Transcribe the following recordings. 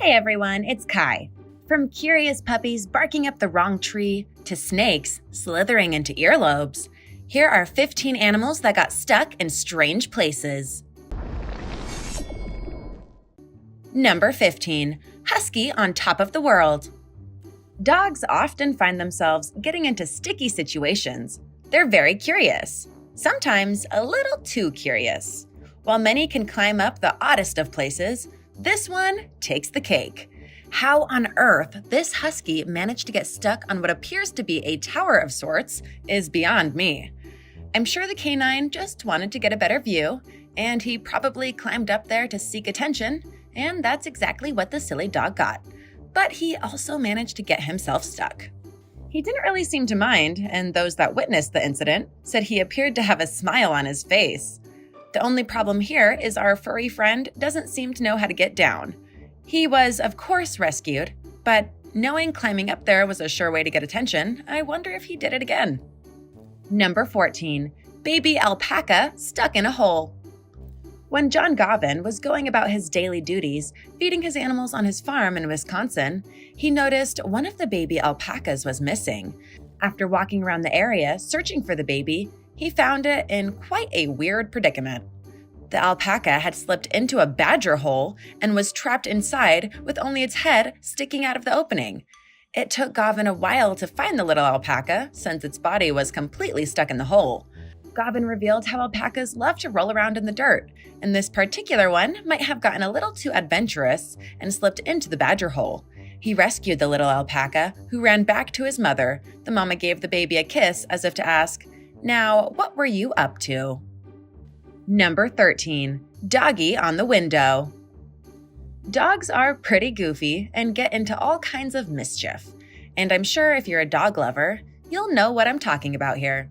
Hey everyone, it's Kai. From curious puppies barking up the wrong tree to snakes slithering into earlobes, here are 15 animals that got stuck in strange places. Number 15. Husky on top of the world. Dogs often find themselves getting into sticky situations. They're very curious, sometimes a little too curious. While many can climb up the oddest of places, this one takes the cake. How on earth this husky managed to get stuck on what appears to be a tower of sorts is beyond me. I'm sure the canine just wanted to get a better view, and he probably climbed up there to seek attention, and that's exactly what the silly dog got. But he also managed to get himself stuck. He didn't really seem to mind, and those that witnessed the incident said he appeared to have a smile on his face. The only problem here is our furry friend doesn't seem to know how to get down. He was, of course, rescued, but knowing climbing up there was a sure way to get attention, I wonder if he did it again. Number 14. Baby alpaca stuck in a hole. When John Govan was going about his daily duties, feeding his animals on his farm in Wisconsin, he noticed one of the baby alpacas was missing. After walking around the area searching for the baby, he found it in quite a weird predicament. The alpaca had slipped into a badger hole and was trapped inside with only its head sticking out of the opening. It took Govan a while to find the little alpaca since its body was completely stuck in the hole. Govan revealed how alpacas love to roll around in the dirt, and this particular one might have gotten a little too adventurous and slipped into the badger hole. He rescued the little alpaca, who ran back to his mother. The mama gave the baby a kiss as if to ask, "Now, what were you up to?" Number 13. Doggie on the window. Dogs are pretty goofy and get into all kinds of mischief. And I'm sure if you're a dog lover, you'll know what I'm talking about here.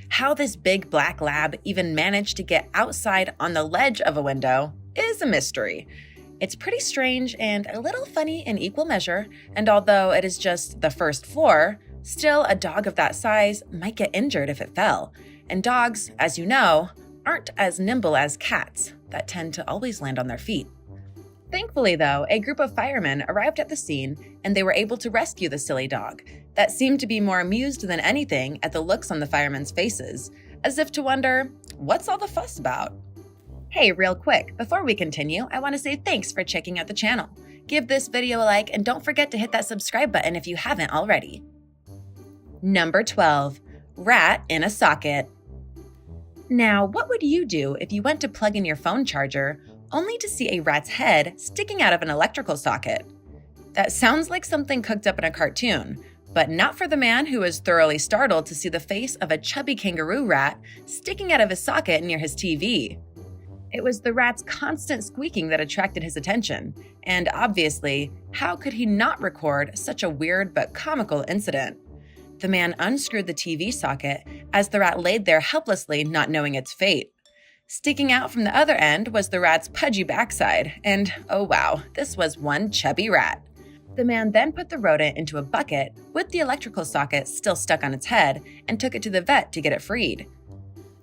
How this big black lab even managed to get outside on the ledge of a window is a mystery. It's pretty strange and a little funny in equal measure, and although it is just the first floor, still a dog of that size might get injured if it fell. And dogs, as you know, aren't as nimble as cats that tend to always land on their feet. Thankfully, though, a group of firemen arrived at the scene and they were able to rescue the silly dog that seemed to be more amused than anything at the looks on the firemen's faces, as if to wonder, what's all the fuss about? Hey, real quick, before we continue, I want to say thanks for checking out the channel. Give this video a like and don't forget to hit that subscribe button if you haven't already. Number 12. Rat in a socket. Now, what would you do if you went to plug in your phone charger only to see a rat's head sticking out of an electrical socket? That sounds like something cooked up in a cartoon, but not for the man who was thoroughly startled to see the face of a chubby kangaroo rat sticking out of his socket near his TV. It was the rat's constant squeaking that attracted his attention, and obviously, how could he not record such a weird but comical incident? The man unscrewed the TV socket as the rat laid there helplessly, not knowing its fate. Sticking out from the other end was the rat's pudgy backside, and oh wow, this was one chubby rat. The man then put the rodent into a bucket with the electrical socket still stuck on its head and took it to the vet to get it freed.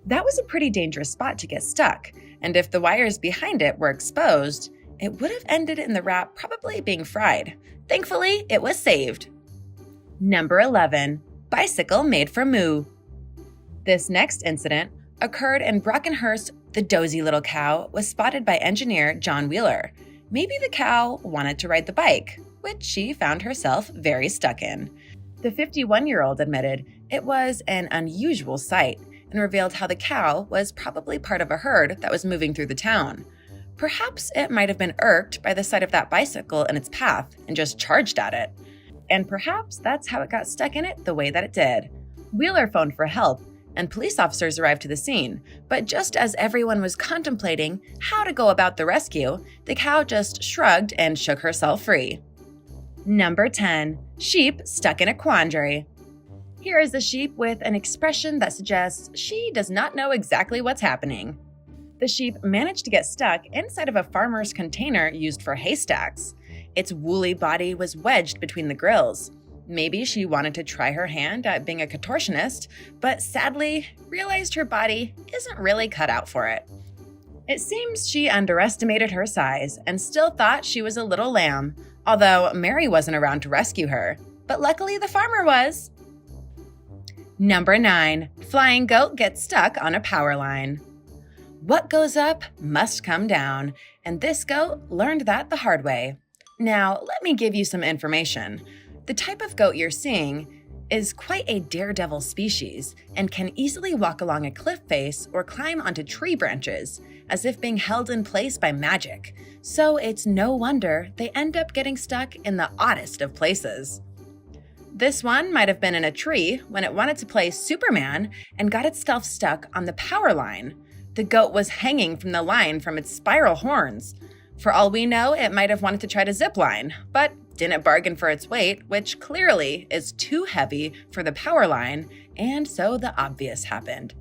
That was a pretty dangerous spot to get stuck, and if the wires behind it were exposed, it would have ended in the rat probably being fried. Thankfully, it was saved. Number 11. Bicycle made for moo. This next incident occurred in Brockenhurst. The dozy little cow was spotted by engineer John Wheeler. Maybe the cow wanted to ride the bike, which she found herself very stuck in. The 51-year-old admitted it was an unusual sight and revealed how the cow was probably part of a herd that was moving through the town. Perhaps it might have been irked by the sight of that bicycle in its path and just charged at it. And perhaps that's how it got stuck in it the way that it did. Wheeler phoned for help, and police officers arrived to the scene. But just as everyone was contemplating how to go about the rescue, the cow just shrugged and shook herself free. Number 10. Sheep stuck in a quandary. Here is a sheep with an expression that suggests she does not know exactly what's happening. The sheep managed to get stuck inside of a farmer's container used for haystacks. Its woolly body was wedged between the grills. Maybe she wanted to try her hand at being a contortionist, but sadly realized her body isn't really cut out for it. It seems she underestimated her size and still thought she was a little lamb, although Mary wasn't around to rescue her. But luckily the farmer was. Number 9. Flying goat gets stuck on a power line. What goes up must come down, and this goat learned that the hard way. Now, let me give you some information. The type of goat you're seeing is quite a daredevil species and can easily walk along a cliff face or climb onto tree branches, as if being held in place by magic. So it's no wonder they end up getting stuck in the oddest of places. This one might have been in a tree when it wanted to play Superman and got itself stuck on the power line. The goat was hanging from the line from its spiral horns. For all we know, it might have wanted to try to zip line, but didn't bargain for its weight, which clearly is too heavy for the power line, and so the obvious happened.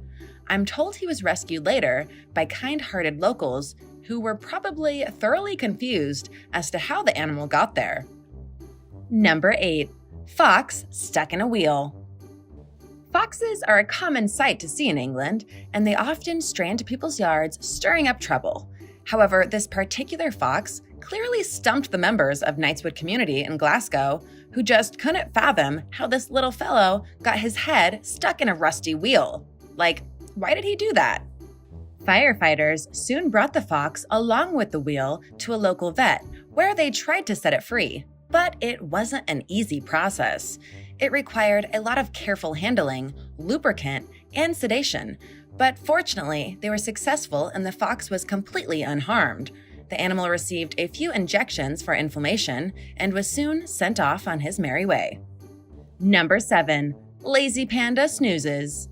I'm told he was rescued later by kind-hearted locals who were probably thoroughly confused as to how the animal got there. Number 8. Fox stuck in a wheel. Foxes are a common sight to see in England, and they often stray into people's yards, stirring up trouble. However, this particular fox clearly stumped the members of Knightswood community in Glasgow, who just couldn't fathom how this little fellow got his head stuck in a rusty wheel. Like, why did he do that? Firefighters soon brought the fox along with the wheel to a local vet, where they tried to set it free. But it wasn't an easy process. It required a lot of careful handling, lubricant, and sedation. But fortunately, they were successful and the fox was completely unharmed. The animal received a few injections for inflammation and was soon sent off on his merry way. Number 7. Lazy panda snoozes.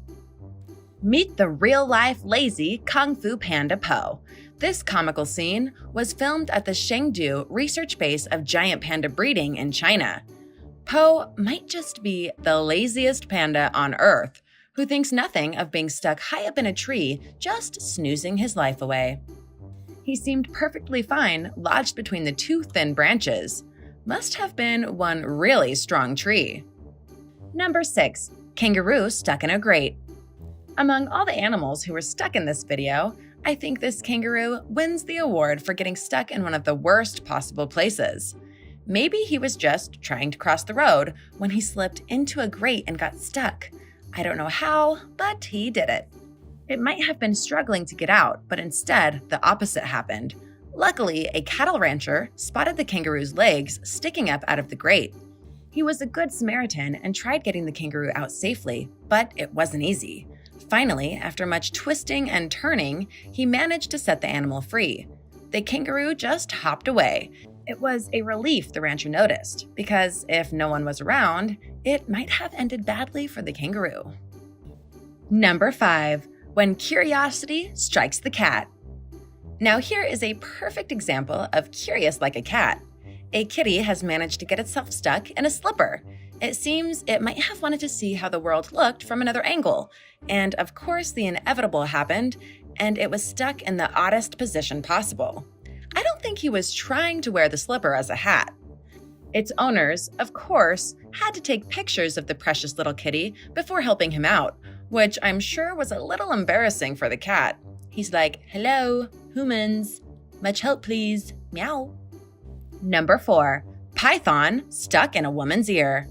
Meet the real-life lazy Kung Fu Panda Po. This comical scene was filmed at the Chengdu research base of giant panda breeding in China. Po might just be the laziest panda on Earth, who thinks nothing of being stuck high up in a tree, just snoozing his life away. He seemed perfectly fine lodged between the two thin branches. Must have been one really strong tree. Number 6. Kangaroo stuck in a grate. Among all the animals who were stuck in this video, I think this kangaroo wins the award for getting stuck in one of the worst possible places. Maybe he was just trying to cross the road when he slipped into a grate and got stuck. I don't know how, but he did it. It might have been struggling to get out, but instead, the opposite happened. Luckily, a cattle rancher spotted the kangaroo's legs sticking up out of the grate. He was a good Samaritan and tried getting the kangaroo out safely, but it wasn't easy. Finally, after much twisting and turning, he managed to set the animal free. The kangaroo just hopped away. It was a relief the rancher noticed, because if no one was around, it might have ended badly for the kangaroo. Number 5. When curiosity strikes the cat. Now here is a perfect example of curious like a cat. A kitty has managed to get itself stuck in a slipper. It seems it might have wanted to see how the world looked from another angle, and of course the inevitable happened, and it was stuck in the oddest position possible. I don't think he was trying to wear the slipper as a hat. Its owners, of course, had to take pictures of the precious little kitty before helping him out, which I'm sure was a little embarrassing for the cat. He's like, "Hello, humans, much help please, meow." Number 4. Python stuck in a woman's ear.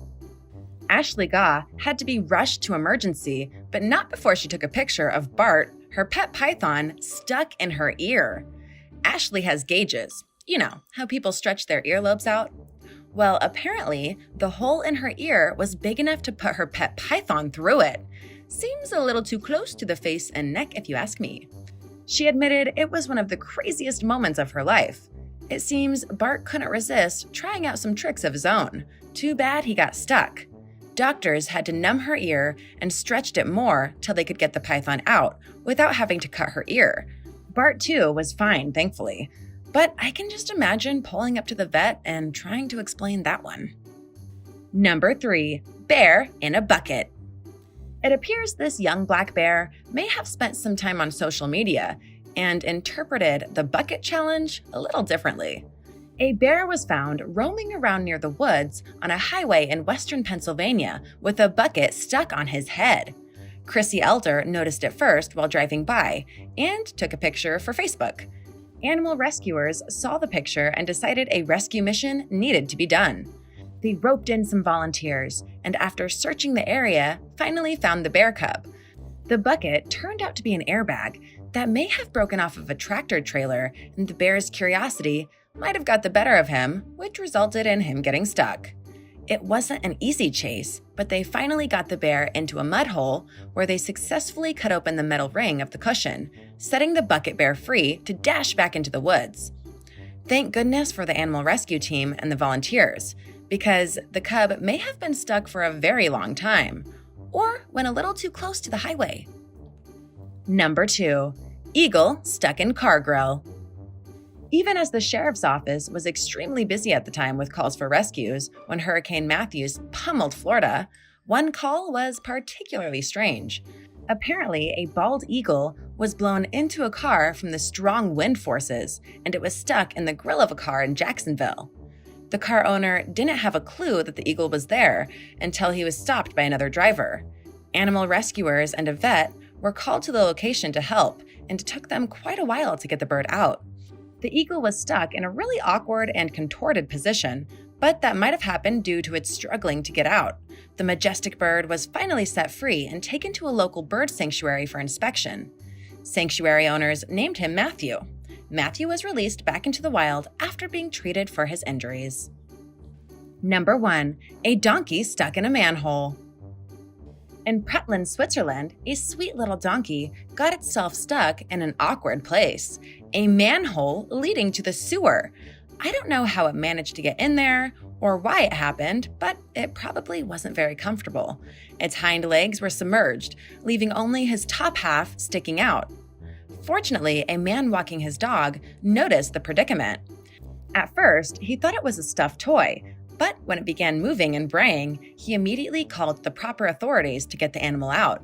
Ashley Gaw had to be rushed to emergency, but not before she took a picture of Bart, her pet python, stuck in her ear. Ashley has gauges. You know, how people stretch their earlobes out? Well, apparently, the hole in her ear was big enough to put her pet python through it. Seems a little too close to the face and neck if you ask me. She admitted it was one of the craziest moments of her life. It seems Bart couldn't resist trying out some tricks of his own. Too bad he got stuck. Doctors had to numb her ear and stretched it more till they could get the python out without having to cut her ear. Bart, too, was fine, thankfully. But I can just imagine pulling up to the vet and trying to explain that one. Number 3. Bear in a bucket. It appears this young black bear may have spent some time on social media and interpreted the bucket challenge a little differently. A bear was found roaming around near the woods on a highway in western Pennsylvania with a bucket stuck on his head. Chrissy Elder noticed it first while driving by and took a picture for Facebook. Animal rescuers saw the picture and decided a rescue mission needed to be done. They roped in some volunteers and, after searching the area, finally found the bear cub. The bucket turned out to be an airbag that may have broken off of a tractor trailer, and the bear's curiosity might have got the better of him, which resulted in him getting stuck. It wasn't an easy chase, but they finally got the bear into a mud hole where they successfully cut open the metal ring of the cushion, setting the bucket bear free to dash back into the woods. Thank goodness for the animal rescue team and the volunteers, because the cub may have been stuck for a very long time, or went a little too close to the highway. Number 2. Eagle stuck in car grill. Even as the sheriff's office was extremely busy at the time with calls for rescues when Hurricane Matthews pummeled Florida, one call was particularly strange. Apparently, a bald eagle was blown into a car from the strong wind forces, and it was stuck in the grill of a car in Jacksonville. The car owner didn't have a clue that the eagle was there until he was stopped by another driver. Animal rescuers and a vet were called to the location to help, and it took them quite a while to get the bird out. The eagle was stuck in a really awkward and contorted position, but that might have happened due to its struggling to get out. The majestic bird was finally set free and taken to a local bird sanctuary for inspection. Sanctuary owners named him Matthew. Matthew was released back into the wild after being treated for his injuries. Number 1. A donkey stuck in a manhole. In Pretland, Switzerland, a sweet little donkey got itself stuck in an awkward place, a manhole leading to the sewer. I don't know how it managed to get in there or why it happened, but it probably wasn't very comfortable. Its hind legs were submerged, leaving only his top half sticking out. Fortunately, a man walking his dog noticed the predicament. At first, he thought it was a stuffed toy, but when it began moving and braying, he immediately called the proper authorities to get the animal out.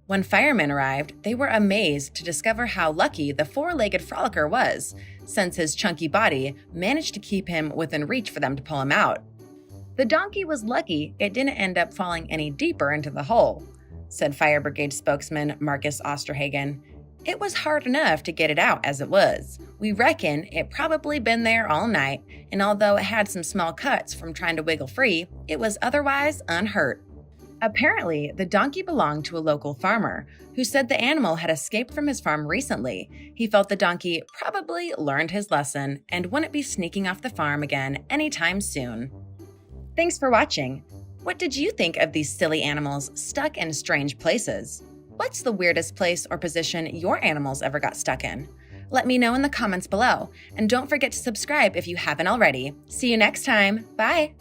When firemen arrived, they were amazed to discover how lucky the four-legged frolicker was, since his chunky body managed to keep him within reach for them to pull him out. The donkey was lucky it didn't end up falling any deeper into the hole, said Fire Brigade spokesman Marcus Osterhagen. It was hard enough to get it out as it was. We reckon it probably been there all night, and although it had some small cuts from trying to wiggle free, it was otherwise unhurt. Apparently, the donkey belonged to a local farmer who said the animal had escaped from his farm recently. He felt the donkey probably learned his lesson and wouldn't be sneaking off the farm again anytime soon. Thanks for watching. What did you think of these silly animals stuck in strange places? What's the weirdest place or position your animals ever got stuck in? Let me know in the comments below, and don't forget to subscribe if you haven't already. See you next time. Bye!